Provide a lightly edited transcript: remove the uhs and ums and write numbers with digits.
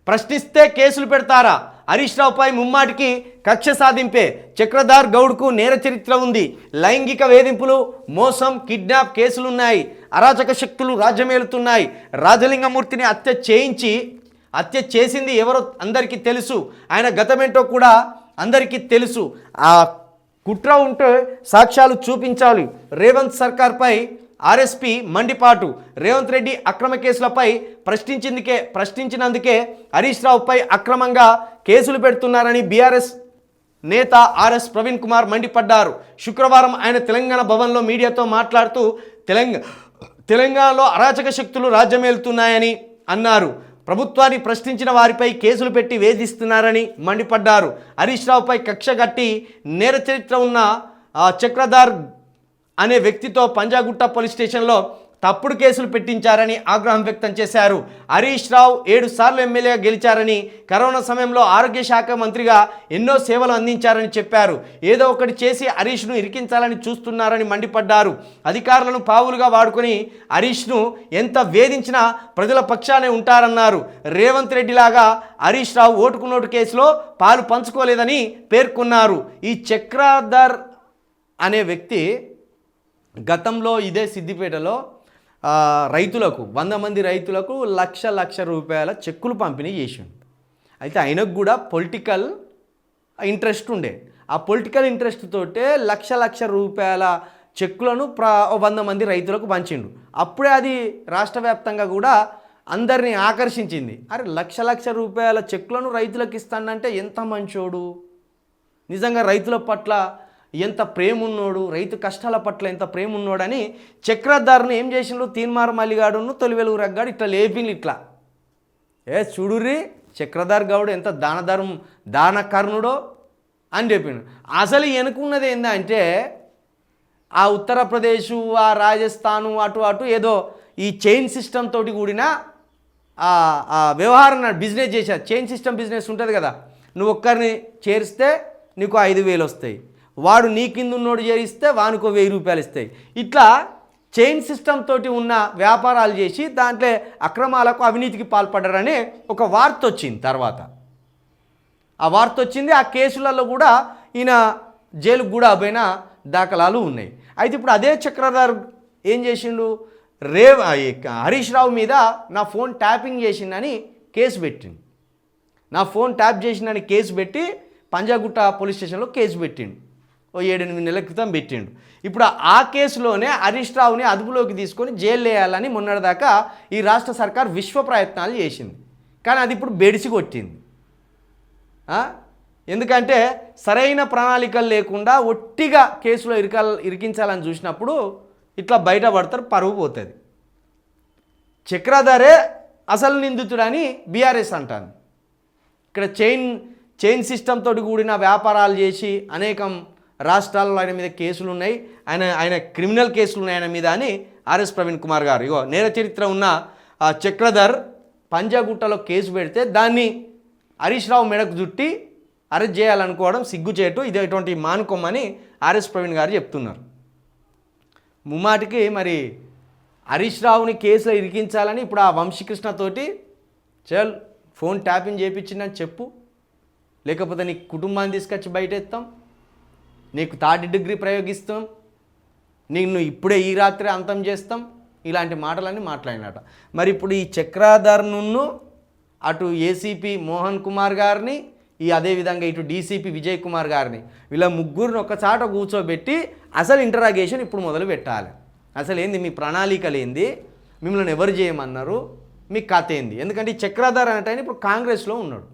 ప్రశ్నిస్తే కేసులు పెడతారా? హరీష్ రావుపై ముమ్మాటికి కక్ష సాధింపే. చక్రధార్ గౌడ్కు నేర చరిత్ర ఉంది. లైంగిక వేధింపులు, మోసం, కిడ్నాప్ కేసులున్నాయి. అరాచక శక్తులు రాజ్యమేలుతున్నాయి. రాజలింగమూర్తిని హత్య చేసింది ఎవరో అందరికీ తెలుసు. ఆయన గతమేంటో కూడా అందరికీ తెలుసు. ఆ కుట్ర ఉంటే సాక్ష్యాలు చూపించాలి. రేవంత్ సర్కార్పై ఆర్ఎస్పీ మండిపాటు. రేవంత్ రెడ్డి అక్రమ కేసులపై ప్రశ్నించినందుకే హరీష్ రావుపై అక్రమంగా కేసులు పెడుతున్నారని బీఆర్ఎస్ నేత ఆర్ఎస్ ప్రవీణ్ కుమార్ మండిపడ్డారు. శుక్రవారం ఆయన తెలంగాణ భవన్లో మీడియాతో మాట్లాడుతూ తెలంగాణలో అరాచక శక్తులు రాజ్యమేలుతున్నాయని అన్నారు. ప్రభుత్వాన్ని ప్రశ్నించిన వారిపై కేసులు పెట్టి వేధిస్తున్నారని మండిపడ్డారు. హరీష్ రావుపై కక్ష కట్టి నేర చరిత్ర ఉన్న చక్రధార్ అనే వ్యక్తితో పంజాగుట్ట పోలీస్ స్టేషన్లో తప్పుడు కేసులు పెట్టించారని ఆగ్రహం వ్యక్తం చేశారు. హరీష్ రావు 7 సార్లు ఎమ్మెల్యేగా గెలిచారని, కరోనా సమయంలో ఆరోగ్య శాఖ మంత్రిగా ఎన్నో సేవలు అందించారని చెప్పారు. ఏదో ఒకటి చేసి హరీష్ను ఇరికించాలని చూస్తున్నారని మండిపడ్డారు. అధికారులను పావులుగా వాడుకొని హరీష్ను ఎంత వేధించినా ప్రజల పక్షానే ఉంటారన్నారు. రేవంత్ రెడ్డిలాగా హరీష్ రావు ఓటుకు నోటు కేసులో పాలు పంచుకోలేదని పేర్కొన్నారు. ఈ చక్రధర్ అనే వ్యక్తి గతంలో ఇదే సిద్దిపేటలో రైతులకు 100 మంది రైతులకు లక్ష రూపాయల చెక్కులు పంపిణీ చేసిండు. అయితే ఆయనకు కూడా పొలిటికల్ ఇంట్రెస్ట్ ఉండే. ఆ పొలిటికల్ ఇంట్రెస్ట్ తోటే లక్ష రూపాయల చెక్కులను 100 మంది రైతులకు పంచిండు. అప్పుడే అది రాష్ట్ర వ్యాప్తంగా కూడా అందరినీ ఆకర్షించింది. అరే లక్ష రూపాయల చెక్కులను రైతులకు ఇస్తానంటే ఎంత మంచోడు, నిజంగా రైతుల పట్ల ఎంత ప్రేమ ఉన్నోడు, రైతు కష్టాల పట్ల ఎంత ప్రేమ ఉన్నోడని చక్రధార్ని ఏం చేసిండు, తీన్మార్ మల్లిగాడును తొలివెలుగు రగ్గాడు ఇట్లా లేపిండు. ఇట్లా చూడుర్రి చక్రధార్ గౌడ్ ఎంత దానకర్ణుడో అని చెప్పిండు. అసలు వెనుకున్నది ఏంటంటే ఆ ఉత్తరప్రదేశ్, ఆ రాజస్థాను అటు ఏదో ఈ చైన్ సిస్టమ్ తోటి కూడిన వ్యవహారం బిజినెస్ చేశారు. చైన్ సిస్టమ్ బిజినెస్ ఉంటుంది కదా, నువ్వు ఒక్కరిని చేరిస్తే నీకు 5,000 వస్తాయి, వాడు నీ కింద ఉన్నోడు చేరిస్తే వానికి 1,000 రూపాయలు ఇస్తాయి. ఇట్లా చైన్ సిస్టమ్ తోటి ఉన్న వ్యాపారాలు చేసి దాంట్లో అక్రమాలకు, అవినీతికి పాల్పడ్డారని ఒక వార్త వచ్చింది. తర్వాత ఆ వార్త వచ్చింది. ఆ కేసులలో కూడా ఈయన జైలుకు కూడా పోయిన దాఖలాలు ఉన్నాయి. అయితే ఇప్పుడు అదే చక్రధార్ ఏం చేసిండు, హరీష్ రావు మీద నా ఫోన్ ట్యాపింగ్ చేసిందని కేసు పెట్టిండు. నా ఫోన్ ట్యాప్ చేసిందని కేసు పెట్టి పంజాగుట్ట పోలీస్ స్టేషన్లో కేసు పెట్టిండు. 7-8 నెలల క్రితం పెట్టిండు. ఇప్పుడు ఆ కేసులోనే హరీష్ రావుని అదుపులోకి తీసుకొని జైలు వేయాలని మొన్నటిదాకా ఈ రాష్ట్ర సర్కార్ విశ్వ ప్రయత్నాలు చేసింది. కానీ అది ఇప్పుడు బెడిసి కొట్టింది. ఎందుకంటే సరైన ప్రణాళికలు లేకుండా ఒట్టిగా కేసులో ఇరికించాలని చూసినప్పుడు ఇట్లా బయటపడతారు, పరువు పోతుంది. చక్రధారే అసలు నిందితుడని బీఆర్ఎస్ అంటాను. ఇక్కడ చైన్ సిస్టమ్ తోటి కూడిన వ్యాపారాలు చేసి అనేకం రాష్ట్రాల్లో ఆయన మీద కేసులు ఉన్నాయి, ఆయన క్రిమినల్ కేసులు ఉన్నాయి ఆయన మీద అని ఆర్ఎస్ ప్రవీణ్ కుమార్ గారు ఇగో నేర చరిత్ర ఉన్న చక్రధర్ పంజాగుట్టలో కేసు పెడితే దాన్ని హరీష్ రావు మెడకు చుట్టి అరెస్ట్ చేయాలనుకోవడం సిగ్గుచేటు, ఇది ఇటువంటి మానుకోమని ఆర్ఎస్ ప్రవీణ్ గారు చెప్తున్నారు. ముమ్మాటికి మరి హరీష్ రావుని కేసులో ఇరికించాలని ఇప్పుడు ఆ వంశీకృష్ణతోటి ఫోన్ ట్యాపింగ్ చేయించిందని చెప్పు, లేకపోతే నీ కుటుంబాన్ని తీసుకొచ్చి బయటెత్తాం, నీకు 3rd డిగ్రీ ప్రయోగిస్తాం, నిన్ను ఇప్పుడే ఈ రాత్రి అంతం చేస్తాం, ఇలాంటి మాటలన్నీ మాట్లాడినట. మరి ఇప్పుడు ఈ చక్రధర్ను అటు ఏసీపీ మోహన్ కుమార్ గారిని, అదేవిధంగా ఇటు డీసీపీ విజయ్ కుమార్ గారిని, వీళ్ళ ముగ్గురిని ఒకచాట కూర్చోబెట్టి అసలు ఇంటరాగేషన్ ఇప్పుడు మొదలు పెట్టాలి. అసలు ఏంది మీ ప్రణాళికలు ఏంది, మిమ్మల్ని ఎవరు చేయమన్నారు, మీ కథ ఏంది? ఎందుకంటే ఈ చక్రధర్ అంటే ఇప్పుడు కాంగ్రెస్లో ఉన్నాడు.